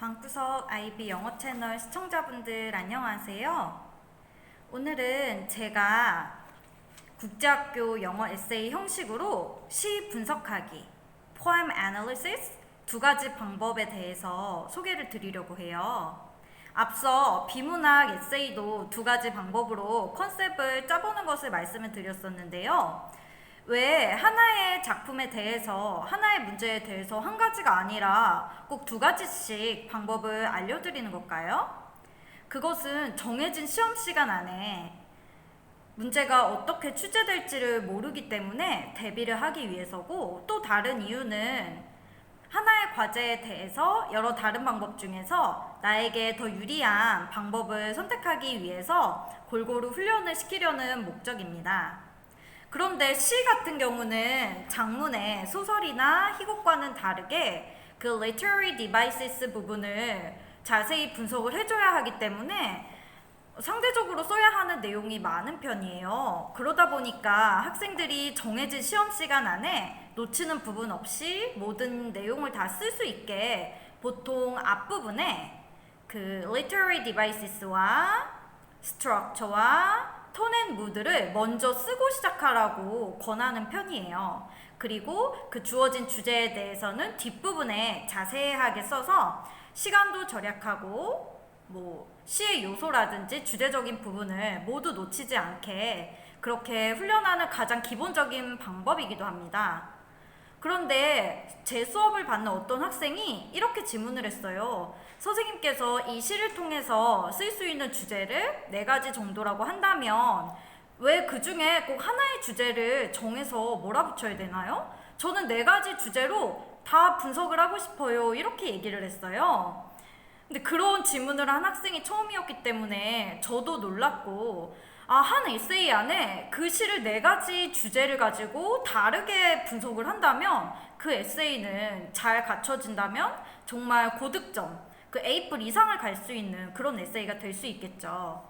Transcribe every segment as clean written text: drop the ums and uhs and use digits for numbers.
방구석 IB 영어 채널 시청자분들 안녕하세요. 오늘은 제가 국제학교 영어 에세이 형식으로 시 분석하기, poem analysis 두 가지 방법에 대해서 소개를 드리려고 해요. 앞서 비문학 에세이도 두 가지 방법으로 컨셉을 짜보는 것을 말씀을 드렸었는데요. 왜 하나의 작품에 대해서, 하나의 문제에 대해서 한 가지가 아니라 꼭 두 가지씩 방법을 알려드리는 걸까요? 그것은 정해진 시험 시간 안에 문제가 어떻게 출제될지를 모르기 때문에 대비를 하기 위해서고, 또 다른 이유는 하나의 과제에 대해서 여러 다른 방법 중에서 나에게 더 유리한 방법을 선택하기 위해서 골고루 훈련을 시키려는 목적입니다. 그런데 시 같은 경우는 장문의 소설이나 희곡과는 다르게 그 literary devices 부분을 자세히 분석을 해줘야 하기 때문에 상대적으로 써야 하는 내용이 많은 편이에요. 그러다 보니까 학생들이 정해진 시험 시간 안에 놓치는 부분 없이 모든 내용을 다 쓸 수 있게 보통 앞부분에 그 literary devices와 structure와 톤 앤 무드를 먼저 쓰고 시작하라고 권하는 편이에요. 그리고 그 주어진 주제에 대해서는 뒷부분에 자세하게 써서 시간도 절약하고 시의 요소라든지 주제적인 부분을 모두 놓치지 않게 그렇게 훈련하는 가장 기본적인 방법이기도 합니다. 그런데 제 수업을 받는 어떤 학생이 이렇게 질문을 했어요. 선생님께서 이 시를 통해서 쓸 수 있는 주제를 4가지 정도라고 한다면 왜 그 중에 꼭 하나의 주제를 정해서 몰아붙여야 되나요? 저는 4가지 주제로 다 분석을 하고 싶어요. 이렇게 얘기를 했어요. 근데 그런 질문을 한 학생이 처음이었기 때문에 저도 놀랐고, 한 에세이 안에 그 시를 4가지 주제를 가지고 다르게 분석을 한다면 그 에세이는 잘 갖춰진다면 정말 고득점, 그 A+ 이상을 갈 수 있는 그런 에세이가 될 수 있겠죠.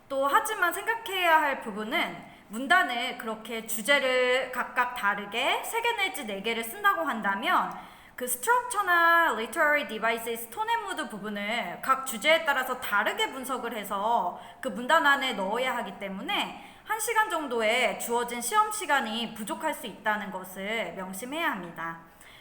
또 하지만 생각해야 할 부분은 문단을 그렇게 주제를 각각 다르게 3개 내지 4개를 쓴다고 한다면 그 스트럭처나 literary devices, 톤 앤 무드 부분을 각 주제에 따라서 다르게 분석을 해서 그 문단 안에 넣어야 하기 때문에 1시간 정도의 주어진 시험 시간이 부족할 수 있다는 것을 명심해야 합니다.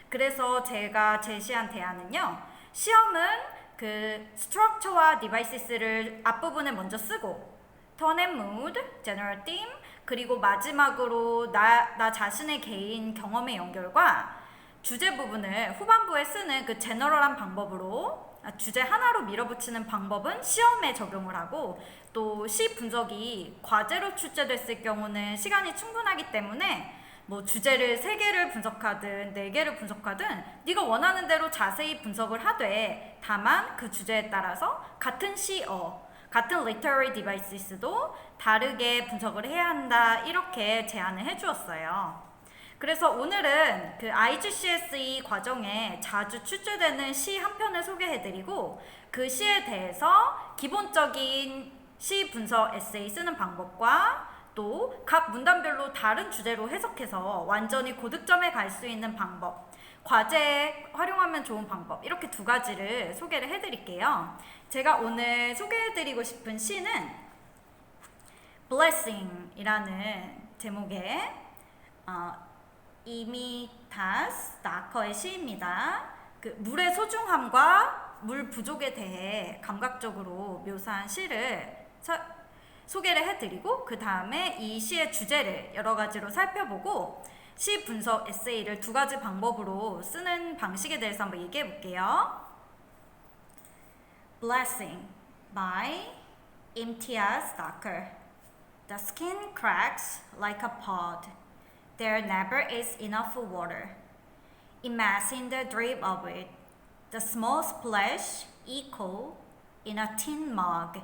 그래서 제가 제시한 대안은요, 시험은 그 structure와 devices를 앞부분에 먼저 쓰고 톤 앤 무드, general theme, 그리고 마지막으로 나 자신의 개인 경험의 연결과 주제 부분을 후반부에 쓰는 그 제너럴한 방법으로 주제 하나로 밀어붙이는 방법은 시험에 적용을 하고, 또 시 분석이 과제로 출제됐을 경우는 시간이 충분하기 때문에 주제를 3개를 분석하든 4개를 분석하든 네가 원하는 대로 자세히 분석을 하되, 다만 그 주제에 따라서 같은 시어, 같은 literary devices도 다르게 분석을 해야 한다, 이렇게 제안을 해주었어요. 그래서 오늘은 그 IGCSE 과정에 자주 출제되는 시 한 편을 소개해드리고, 그 시에 대해서 기본적인 시 분석 에세이 쓰는 방법과 또 각 문단별로 다른 주제로 해석해서 완전히 고득점에 갈 수 있는 방법, 과제에 활용하면 좋은 방법, 이렇게 2가지를 소개를 해드릴게요. 제가 오늘 소개해드리고 싶은 시는 Blessing 이라는 제목의 이미타스 나커의 시입니다. 그 물의 소중함과 물 부족에 대해 감각적으로 묘사한 시를 소개를 해드리고, 그 다음에 이 시의 주제를 여러 가지로 살펴보고 시 분석 에세이를 2가지 방법으로 쓰는 방식에 대해서 한번 얘기해 볼게요. Blessing by Imtiaz Daker. The skin cracks like a pod. There never is enough water. Imagine the drip of it, the small splash echo in a tin mug,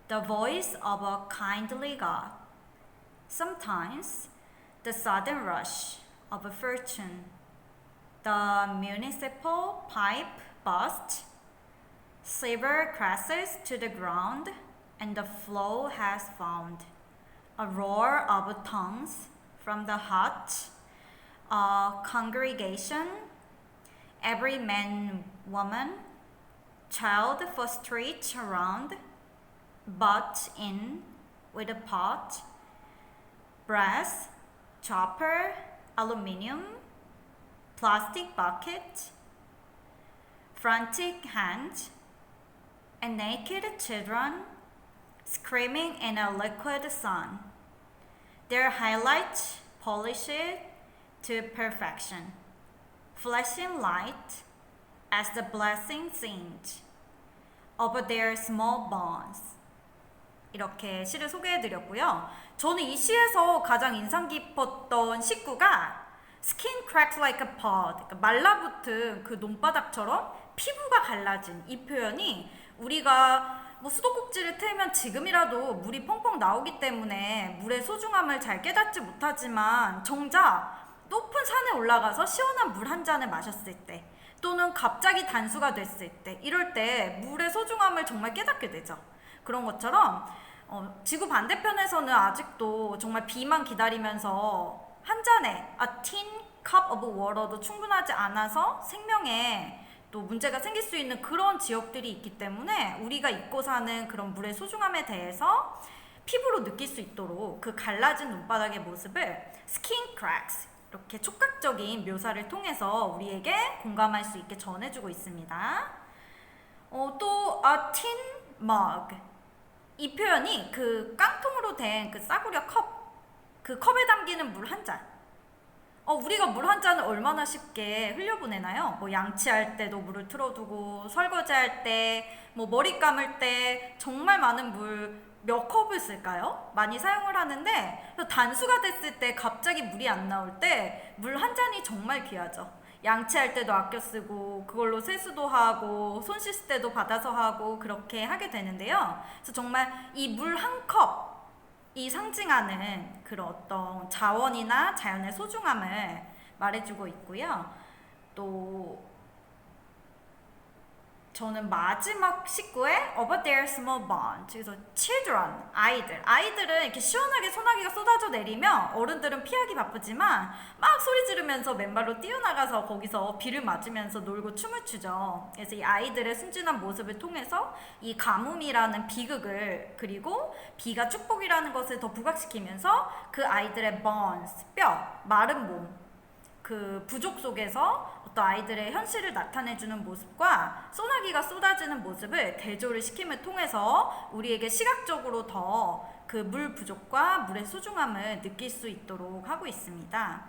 the voice of a kindly God. Sometimes the sudden rush of a fortune, the municipal pipe bursts, silver crashes to the ground, and the flow has found a roar of tongues from the hut, a congregation, every man, woman, Child frustrates around, butts in with a pot, brass, chopper, aluminium, plastic bucket, frantic hands, and naked children screaming in a liquid sun. Their highlights polished to perfection, flashing light as the blessing seemed over their small bones. 이렇게 시를 소개해드렸고요. 저는 이 시에서 가장 인상 깊었던 식구가 Skin cracked like a pod, 그러니까 말라붙은 그 논바닥처럼 피부가 갈라진 이 표현이 우리가 뭐 수도꼭지를 틀면 지금이라도 물이 펑펑 나오기 때문에 물의 소중함을 잘 깨닫지 못하지만 정작 높은 산에 올라가서 시원한 물 한 잔을 마셨을 때 또는 갑자기 단수가 됐을 때 이럴 때 물의 소중함을 정말 깨닫게 되죠. 그런 것처럼 지구 반대편에서는 아직도 정말 비만 기다리면서 한 잔의 a tin cup of water도 충분하지 않아서 생명에 또 문제가 생길 수 있는 그런 지역들이 있기 때문에 우리가 입고 사는 그런 물의 소중함에 대해서 피부로 느낄 수 있도록 그 갈라진 눈바닥의 모습을 skin cracks 이렇게 촉각적인 묘사를 통해서 우리에게 공감할 수 있게 전해주고 있습니다. 또 a tin mug 이 표현이 그 깡통으로 된 그 싸구려 컵 그 컵에 담기는 물 한 잔. 우리가 물 한 잔을 얼마나 쉽게 흘려보내나요? 뭐 양치할 때도 물을 틀어두고 설거지할 때, 뭐 머리 감을 때 정말 많은 물 몇 컵을 쓸까요? 많이 사용을 하는데 단수가 됐을 때 갑자기 물이 안 나올 때 물 한 잔이 정말 귀하죠. 양치할 때도 아껴 쓰고 그걸로 세수도 하고 손 씻을 때도 받아서 하고 그렇게 하게 되는데요. 그래서 정말 이 물 한 컵이 상징하는 그런 어떤 자원이나 자연의 소중함을 말해주고 있고요. 또 저는 마지막 식구의 Over their small bonds, 그래서 children, 아이들은 이렇게 시원하게 소나기가 쏟아져 내리면 어른들은 피하기 바쁘지만 막 소리 지르면서 맨발로 뛰어나가서 거기서 비를 맞으면서 놀고 춤을 추죠. 그래서 이 아이들의 순진한 모습을 통해서 이 가뭄이라는 비극을 그리고 비가 축복이라는 것을 더 부각시키면서 그 아이들의 bonds, 뼈, 마른 몸, 그 부족 속에서 어떤 아이들의 현실을 나타내주는 모습과 소나기가 쏟아지는 모습을 대조를 시킴을 통해서 우리에게 시각적으로 더 그 물 부족과 물의 소중함을 느낄 수 있도록 하고 있습니다.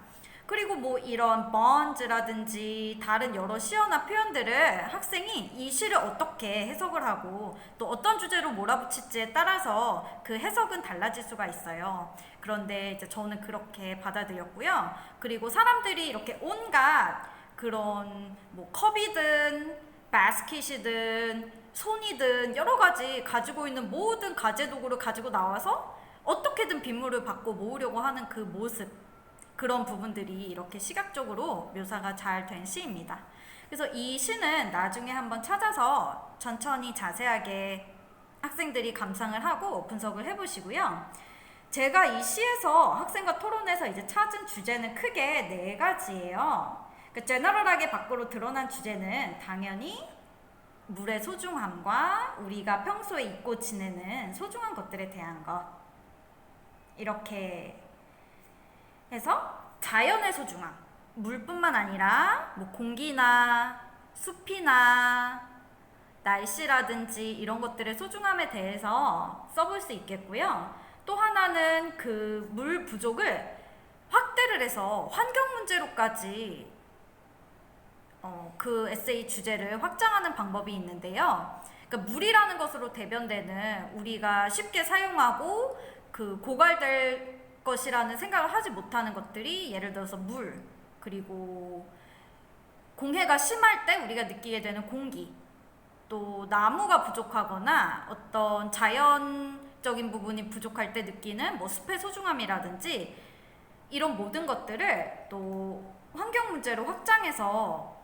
그리고 뭐 이런 bonds라든지 다른 여러 시어나 표현들을 학생이 이 시를 어떻게 해석을 하고 또 어떤 주제로 몰아붙일지에 따라서 그 해석은 달라질 수가 있어요. 그런데 이제 저는 그렇게 받아들였고요. 그리고 사람들이 이렇게 온갖 그런 뭐 컵이든 바스킷이든 손이든 여러 가지 가지고 있는 모든 가재 도구를 가지고 나와서 어떻게든 빗물을 받고 모으려고 하는 그 모습, 그런 부분들이 이렇게 시각적으로 묘사가 잘 된 시입니다. 그래서 이 시는 나중에 한번 찾아서 천천히 자세하게 학생들이 감상을 하고 분석을 해보시고요. 제가 이 시에서 학생과 토론해서 이제 찾은 주제는 크게 4가지예요. 그러니까 제너럴하게 밖으로 드러난 주제는 당연히 물의 소중함과 우리가 평소에 잊고 지내는 소중한 것들에 대한 것, 이렇게 해서 자연의 소중함, 물뿐만 아니라 뭐 공기나 숲이나 날씨라든지 이런 것들의 소중함에 대해서 써볼 수 있겠고요. 또 하나는 그 물 부족을 확대를 해서 환경 문제로까지 그 에세이 주제를 확장하는 방법이 있는데요. 그러니까 물이라는 것으로 대변되는 우리가 쉽게 사용하고 그 고갈될 것이라는 생각을 하지 못하는 것들이 예를 들어서 물, 그리고 공해가 심할 때 우리가 느끼게 되는 공기, 또 나무가 부족하거나 어떤 자연적인 부분이 부족할 때 느끼는 뭐 숲의 소중함이라든지 이런 모든 것들을 또 환경 문제로 확장해서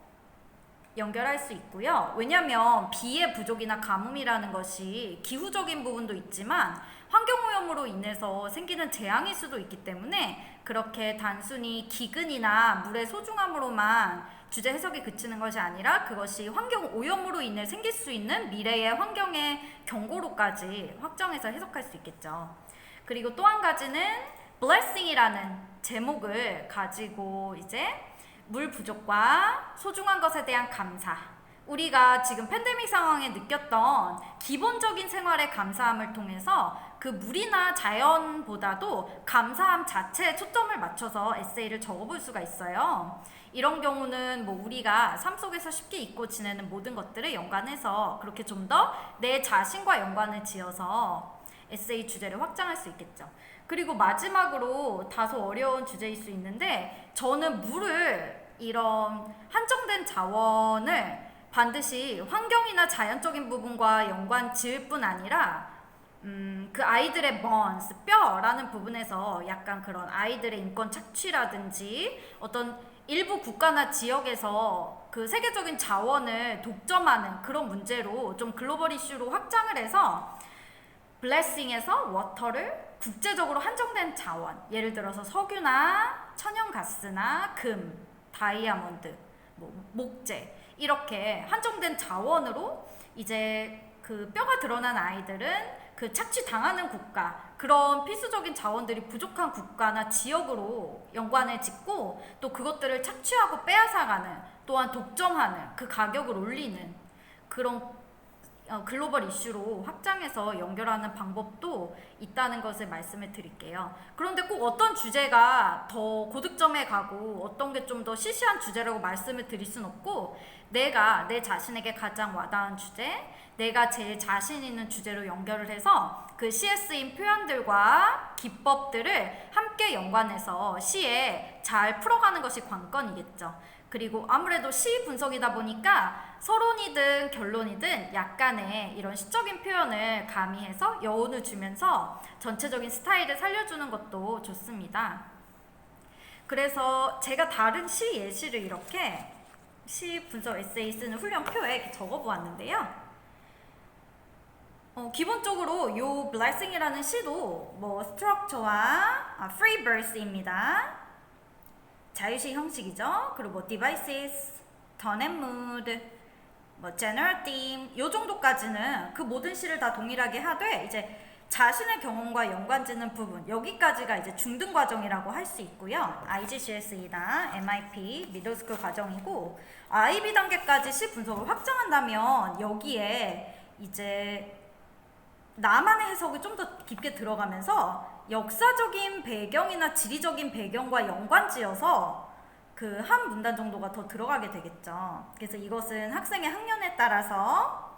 연결할 수 있고요. 왜냐하면 비의 부족이나 가뭄이라는 것이 기후적인 부분도 있지만 환경오염으로 인해서 생기는 재앙일 수도 있기 때문에 그렇게 단순히 기근이나 물의 소중함으로만 주제 해석이 그치는 것이 아니라 그것이 환경 오염으로 인해 생길 수 있는 미래의 환경의 경고로까지 확정해서 해석할 수 있겠죠. 그리고 또 한 가지는 blessing이라는 제목을 가지고 이제 물 부족과 소중한 것에 대한 감사, 우리가 지금 팬데믹 상황에 느꼈던 기본적인 생활의 감사함을 통해서 그 물이나 자연보다도 감사함 자체에 초점을 맞춰서 에세이를 적어볼 수가 있어요. 이런 경우는 뭐 우리가 삶 속에서 쉽게 잊고 지내는 모든 것들을 연관해서 그렇게 좀 더 내 자신과 연관을 지어서 에세이 주제를 확장할 수 있겠죠. 그리고 마지막으로 다소 어려운 주제일 수 있는데, 저는 물을, 이런 한정된 자원을 반드시 환경이나 자연적인 부분과 연관 지을 뿐 아니라 그 아이들의 bonds, 뼈라는 부분에서 약간 그런 아이들의 인권 착취라든지 어떤 일부 국가나 지역에서 그 세계적인 자원을 독점하는 그런 문제로 좀 글로벌 이슈로 확장을 해서 블레싱에서 워터를 국제적으로 한정된 자원, 예를 들어서 석유나 천연가스나 금, 다이아몬드, 뭐 목재, 이렇게 한정된 자원으로 이제 그 뼈가 드러난 아이들은 그 착취당하는 국가, 그런 필수적인 자원들이 부족한 국가나 지역으로 연관을 짓고 또 그것들을 착취하고 빼앗아가는, 또한 독점하는, 그 가격을 올리는 그런 글로벌 이슈로 확장해서 연결하는 방법도 있다는 것을 말씀을 드릴게요. 그런데 꼭 어떤 주제가 더 고득점에 가고 어떤 게 좀 더 시시한 주제라고 말씀을 드릴 순 없고, 내가 내 자신에게 가장 와닿은 주제, 내가 제일 자신 있는 주제로 연결을 해서 그 시에 쓰인 표현들과 기법들을 함께 연관해서 시에 잘 풀어가는 것이 관건이겠죠. 그리고 아무래도 시 분석이다 보니까 서론이든 결론이든 약간의 이런 시적인 표현을 가미해서 여운을 주면서 전체적인 스타일을 살려주는 것도 좋습니다. 그래서 제가 다른 시 예시를 이렇게 시 분석 에세이 쓰는 훈련표에 이렇게 적어보았는데요. 기본적으로 요 blessing이라는 시도 뭐 스트럭처와 free verse입니다. 자유시 형식이죠. 그리고 뭐 devices, tone and mood, 뭐 general theme, 요 정도까지는 그 모든 시를 다 동일하게 하되, 이제 자신의 경험과 연관짓는 부분, 여기까지가 이제 중등 과정이라고 할 수 있고요. IGCSE나 MIP, 미들스쿨 과정이고, IB 단계까지 시 분석을 확장한다면 여기에 이제 나만의 해석이 좀 더 깊게 들어가면서 역사적인 배경이나 지리적인 배경과 연관지어서 그 한 문단 정도가 더 들어가게 되겠죠. 그래서 이것은 학생의 학년에 따라서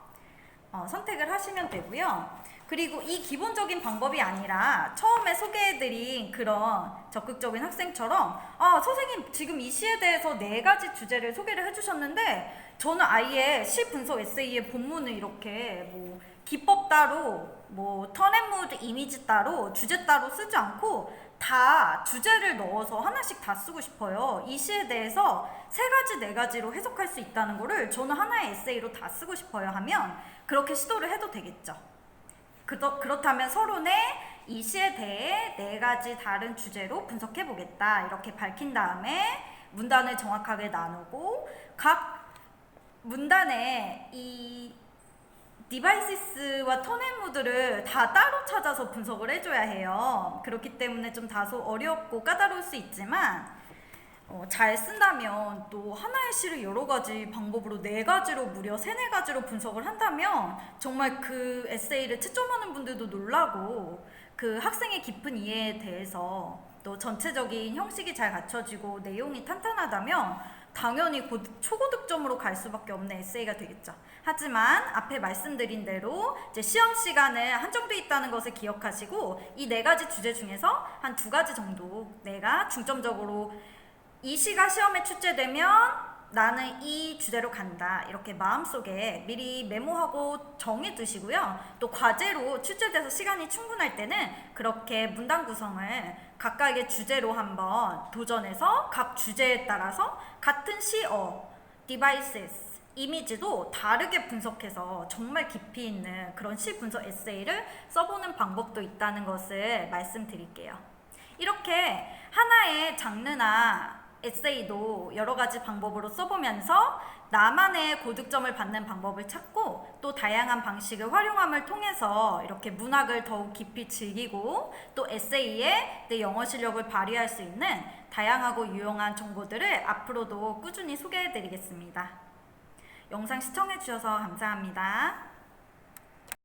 선택을 하시면 되고요. 그리고 이 기본적인 방법이 아니라 처음에 소개해드린 그런 적극적인 학생처럼 선생님 지금 이 시에 대해서 4가지 주제를 소개를 해주셨는데 저는 아예 시 분석 에세이의 본문을 이렇게 뭐 기법 따로, 뭐 턴앤무드 이미지 따로, 주제 따로 쓰지 않고 다 주제를 넣어서 하나씩 다 쓰고 싶어요. 이 시에 대해서 3가지, 4가지로 해석할 수 있다는 거를 저는 하나의 에세이로 다 쓰고 싶어요 하면 그렇게 시도를 해도 되겠죠. 그렇다면 서론에 이 시에 대해 4가지 다른 주제로 분석해 보겠다 이렇게 밝힌 다음에 문단을 정확하게 나누고 각 문단에 이 디바이시스와 턴앤무드를 다 따로 찾아서 분석을 해줘야 해요. 그렇기 때문에 좀 다소 어렵고 까다로울 수 있지만 잘 쓴다면 또 하나의 시를 여러 가지 방법으로 4가지로 무려 3-4가지로 분석을 한다면 정말 그 에세이를 채점하는 분들도 놀라고 그 학생의 깊은 이해에 대해서 또 전체적인 형식이 잘 갖춰지고 내용이 탄탄하다면 당연히 초고득점으로 갈 수밖에 없는 에세이가 되겠죠. 하지만 앞에 말씀드린 대로 이제 시험 시간은 한정돼 있다는 것을 기억하시고 이 4가지 주제 중에서 한 2가지 정도 내가 중점적으로 이 시가 시험에 출제되면 나는 이 주제로 간다 이렇게 마음속에 미리 메모하고 정해두시고요. 또 과제로 출제돼서 시간이 충분할 때는 그렇게 문단 구성을 각각의 주제로 한번 도전해서 각 주제에 따라서 같은 시어, devices, 이미지도 다르게 분석해서 정말 깊이 있는 그런 시 분석 에세이를 써보는 방법도 있다는 것을 말씀드릴게요. 이렇게 하나의 장르나 에세이도 여러 가지 방법으로 써보면서 나만의 고득점을 받는 방법을 찾고 또 다양한 방식을 활용함을 통해서 이렇게 문학을 더욱 깊이 즐기고 또 에세이에 내 영어 실력을 발휘할 수 있는 다양하고 유용한 정보들을 앞으로도 꾸준히 소개해 드리겠습니다. 영상 시청해 주셔서 감사합니다.